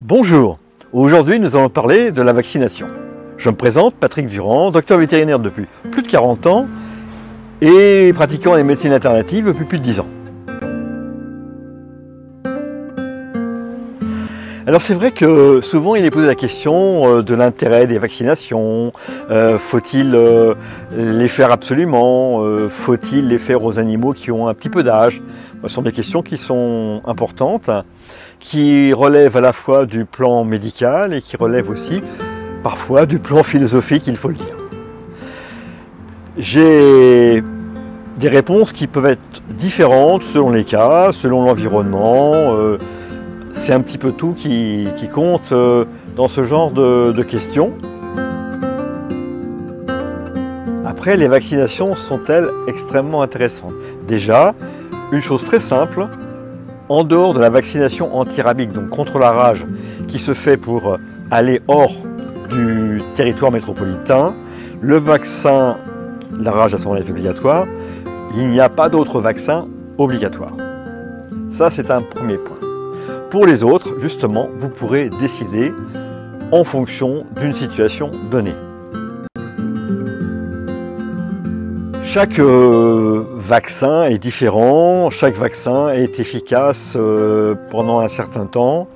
Bonjour, aujourd'hui nous allons parler de la vaccination. Je me présente, Patrick Durand, docteur vétérinaire depuis plus de 40 ans et pratiquant les médecines alternatives depuis plus de 10 ans. Alors c'est vrai que souvent il est posé la question de l'intérêt des vaccinations, faut-il les faire absolument, faut-il les faire aux animaux qui ont un petit peu d'âge? Ce sont des questions qui sont importantes, qui relèvent à la fois du plan médical et qui relèvent aussi parfois du plan philosophique, il faut le dire. J'ai des réponses qui peuvent être différentes selon les cas, selon l'environnement. C'est un petit peu tout qui compte dans ce genre de questions. Après, les vaccinations sont-elles extrêmement intéressantes? Déjà, une chose très simple, en dehors de la vaccination antirabique, donc contre la rage, qui se fait pour aller hors du territoire métropolitain, le vaccin, la rage à ce moment-là est obligatoire, il n'y a pas d'autre vaccin obligatoire. Ça, c'est un premier point. Pour les autres, justement, vous pourrez décider en fonction d'une situation donnée. Chaque vaccin est différent, chaque vaccin est efficace pendant un certain temps.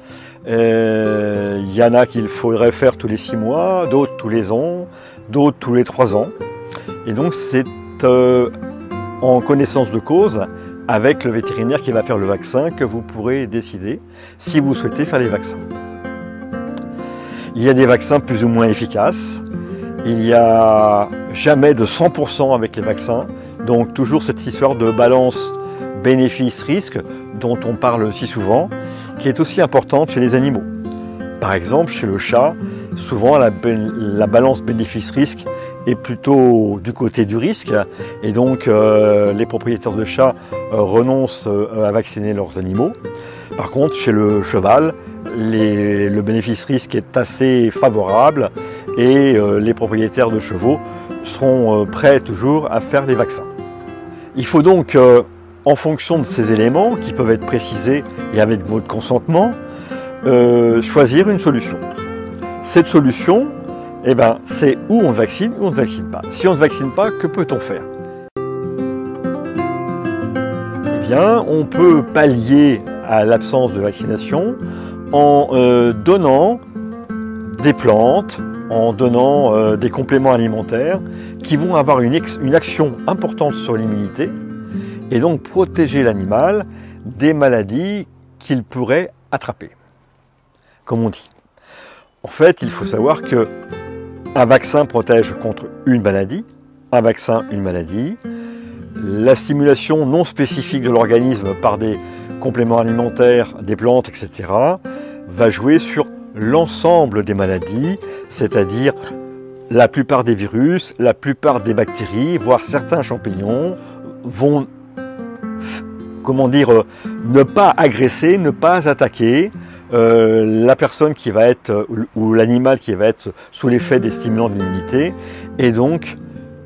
Il y en a qu'il faudrait faire tous les 6 mois, d'autres tous les ans, d'autres tous les 3 ans. Et donc c'est en connaissance de cause avec le vétérinaire qui va faire le vaccin que vous pourrez décider si vous souhaitez faire les vaccins. Il y a des vaccins plus ou moins efficaces. Il n'y a jamais de 100% avec les vaccins, donc toujours cette histoire de balance bénéfice-risque dont on parle si souvent, qui est aussi importante chez les animaux. Par exemple, chez le chat, souvent la balance bénéfice-risque est plutôt du côté du risque, et donc les propriétaires de chats renoncent à vacciner leurs animaux. Par contre, chez le cheval, le bénéfice-risque est assez favorable, et les propriétaires de chevaux seront prêts toujours à faire les vaccins. Il faut donc, en fonction de ces éléments qui peuvent être précisés et avec votre consentement, choisir une solution. Cette solution, c'est où on vaccine ou on ne vaccine pas. Si on ne vaccine pas, que peut-on faire? On peut pallier à l'absence de vaccination en donnant des plantes, en donnant des compléments alimentaires qui vont avoir une action importante sur l'immunité et donc protéger l'animal des maladies qu'il pourrait attraper, comme on dit. En fait, il faut savoir qu'un vaccin protège contre une maladie, un vaccin une maladie. La stimulation non spécifique de l'organisme par des compléments alimentaires, des plantes, etc., va jouer sur l'ensemble des maladies, c'est-à-dire la plupart des virus, la plupart des bactéries, voire certains champignons, vont ne pas agresser, ne pas attaquer la personne qui va être, ou l'animal qui va être sous l'effet des stimulants de l'immunité, et donc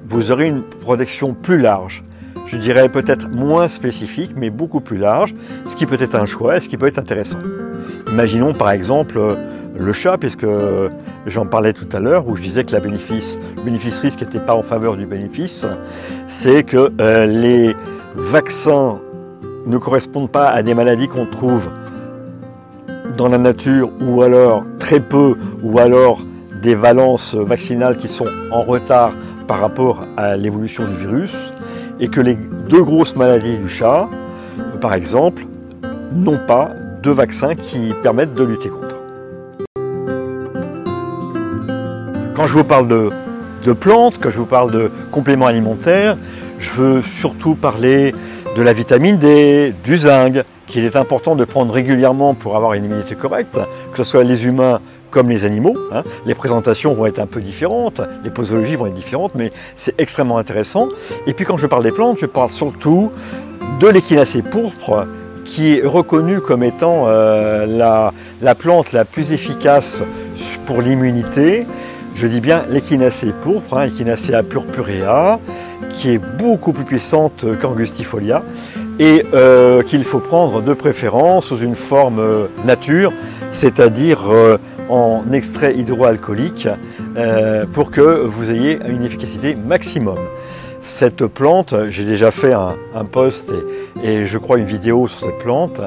vous aurez une protection plus large. Je dirais peut-être moins spécifique, mais beaucoup plus large, ce qui peut être un choix et ce qui peut être intéressant. Imaginons par exemple le chat, puisque j'en parlais tout à l'heure, où je disais que le bénéfice-risque n'était pas en faveur du bénéfice, c'est que les vaccins ne correspondent pas à des maladies qu'on trouve dans la nature, ou alors très peu, ou alors des valences vaccinales qui sont en retard par rapport à l'évolution du virus, et que les 2 grosses maladies du chat, par exemple, n'ont pas de vaccins qui permettent de lutter contre. Quand je vous parle de plantes, quand je vous parle de compléments alimentaires, je veux surtout parler de la vitamine D, du zinc, qu'il est important de prendre régulièrement pour avoir une immunité correcte, que ce soit les humains comme les animaux. Les présentations vont être un peu différentes, les posologies vont être différentes, mais c'est extrêmement intéressant. Et puis quand je parle des plantes, je parle surtout de l'échinacée pourpre, qui est reconnue comme étant la plante la plus efficace pour l'immunité. Je dis bien l'échinacée pourpre, Echinacea purpurea, qui est beaucoup plus puissante qu'Angustifolia, et qu'il faut prendre de préférence sous une forme nature, c'est-à-dire en extrait hydroalcoolique, pour que vous ayez une efficacité maximum. Cette plante, j'ai déjà fait un post et je crois une vidéo sur cette plante.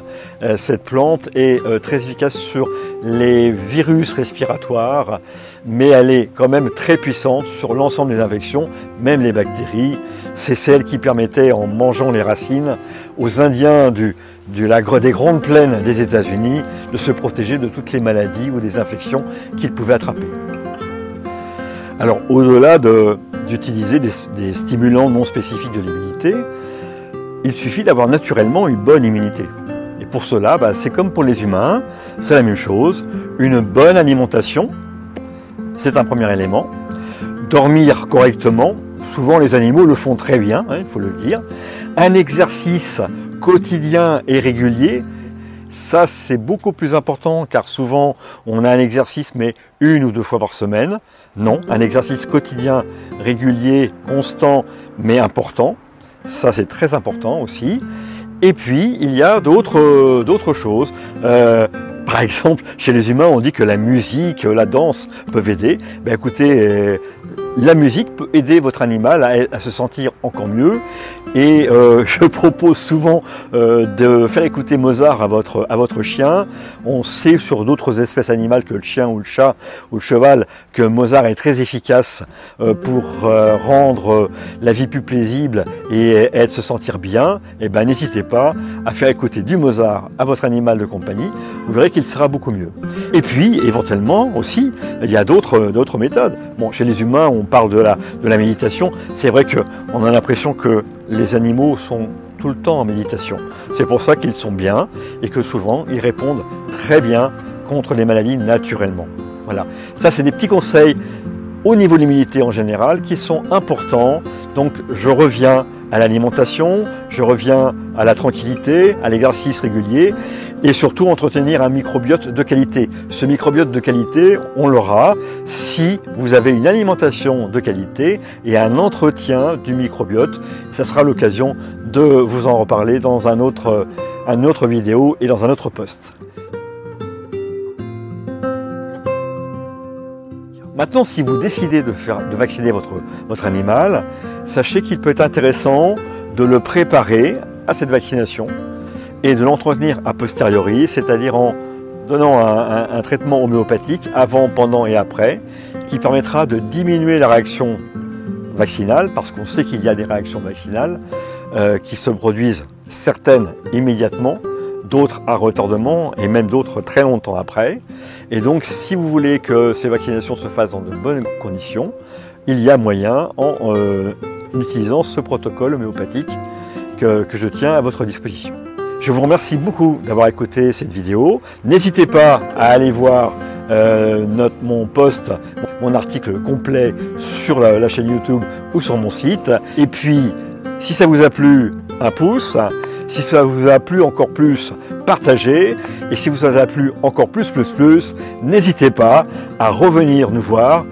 Cette plante est très efficace sur les virus respiratoires, mais elle est quand même très puissante sur l'ensemble des infections, même les bactéries. C'est celle qui permettait, en mangeant les racines, aux Indiens des grandes plaines des États-Unis de se protéger de toutes les maladies ou des infections qu'ils pouvaient attraper. Alors, au-delà d'utiliser des stimulants non spécifiques de l'immunité, il suffit d'avoir naturellement une bonne immunité. Et pour cela, c'est comme pour les humains, c'est la même chose. Une bonne alimentation, c'est un premier élément. Dormir correctement, souvent les animaux le font très bien, il faut le dire. Un exercice quotidien et régulier, ça c'est beaucoup plus important, car souvent on a un exercice mais 1 ou 2 fois par semaine. Non, un exercice quotidien, régulier, constant, mais important. Ça, c'est très important aussi. Et puis, il y a d'autres choses. Par exemple, chez les humains, on dit que la musique, la danse peuvent aider. Écoutez, la musique peut aider votre animal à se sentir encore mieux. Et je propose souvent de faire écouter Mozart à votre chien. On sait sur d'autres espèces animales que le chien ou le chat ou le cheval que Mozart est très efficace pour rendre la vie plus paisible et se sentir bien. Et n'hésitez pas à faire écouter du Mozart à votre animal de compagnie. Vous verrez qu'il sera beaucoup mieux. Et puis, éventuellement aussi, il y a d'autres méthodes. Bon, chez les humains, on parle de la méditation. C'est vrai qu'on a l'impression que les animaux sont tout le temps en méditation. C'est pour ça qu'ils sont bien et que souvent ils répondent très bien contre les maladies naturellement. Voilà. Ça, c'est des petits conseils au niveau de l'immunité en général qui sont importants. Donc, je reviens à l'alimentation, je reviens à la tranquillité, à l'exercice régulier et surtout entretenir un microbiote de qualité. Ce microbiote de qualité, on l'aura si vous avez une alimentation de qualité et un entretien du microbiote. Ça sera l'occasion de vous en reparler dans une autre vidéo et dans un autre post. Maintenant, si vous décidez de vacciner votre animal, sachez qu'il peut être intéressant de le préparer à cette vaccination et de l'entretenir a posteriori, c'est-à-dire en donnant un traitement homéopathique avant, pendant et après, qui permettra de diminuer la réaction vaccinale, parce qu'on sait qu'il y a des réactions vaccinales qui se produisent, certaines immédiatement, d'autres à retardement et même d'autres très longtemps après. Et donc, si vous voulez que ces vaccinations se fassent dans de bonnes conditions, il y a moyen en utilisant ce protocole homéopathique que je tiens à votre disposition. Je vous remercie beaucoup d'avoir écouté cette vidéo. N'hésitez pas à aller voir mon post, mon article complet sur la chaîne YouTube ou sur mon site. Et puis, si ça vous a plu, un pouce. Si ça vous a plu encore plus, partagez. Et si vous a plu encore plus, n'hésitez pas à revenir nous voir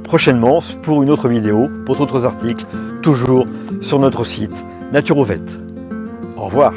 prochainement pour une autre vidéo, pour d'autres articles, toujours sur notre site Naturovet. Au revoir.